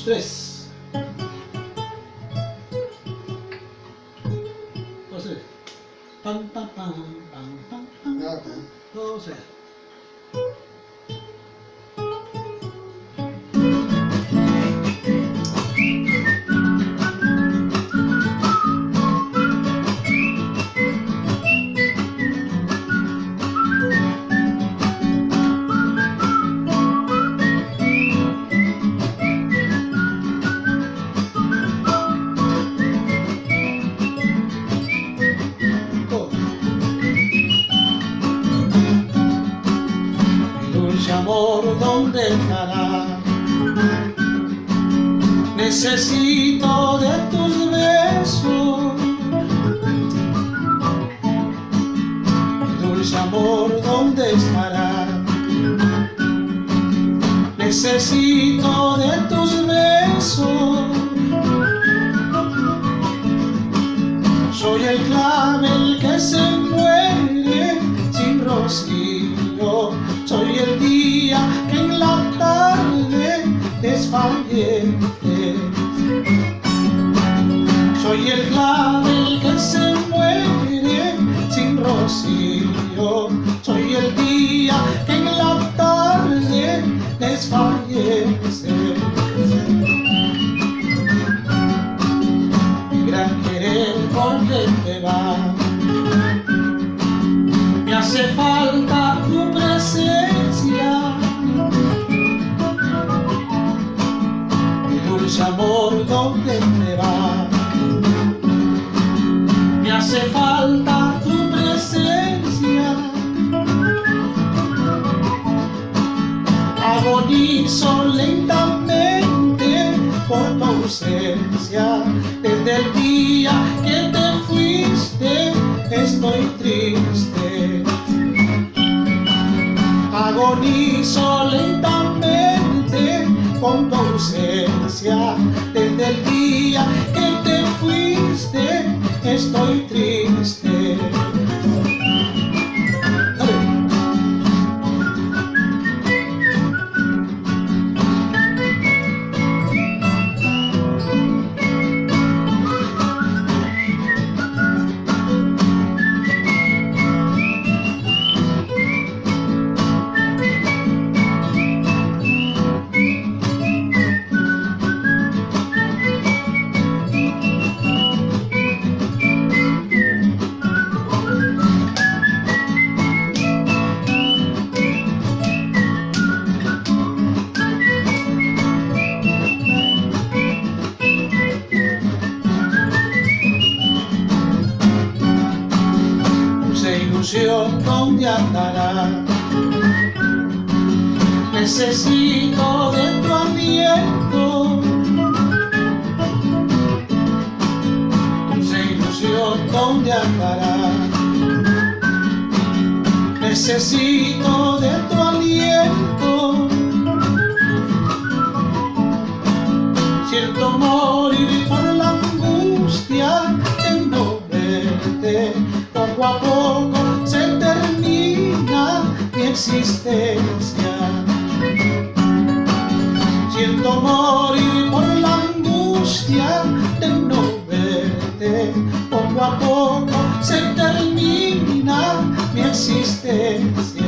2, 3. 2, 3. Pam, pam, pam, pam, pam, pam. 2, 3. Amor, ¿dónde estará? Necesito de tus besos. Mi dulce amor, ¿dónde estará? Necesito de tus besos. Soy el clavel que se muere sin rocío. Soy el día que en la tarde desfallece. Soy el clavel que se muere sin rocío. Soy el día que en la tarde desfallece. Mi gran querer, ¿por qué te va? Me hace falta tu presencia. Mi dulce amor, ¿dónde te va? Me hace falta tu presencia. Agonizo lentamente por tu ausencia. Desde el día que te fuiste estoy triste. Agonizo lentamente con tu ausencia. Desde el día que te fuiste estoy triste. ¿Dónde andará? Necesito de tu aliento. Dulce ilusión, ¿dónde andará? Necesito de tu aliento. Siento morir por la angustia de no verte. Poco a poco se termina mi existencia. Siento morir por la angustia de no verte. Poco a poco se termina mi existencia.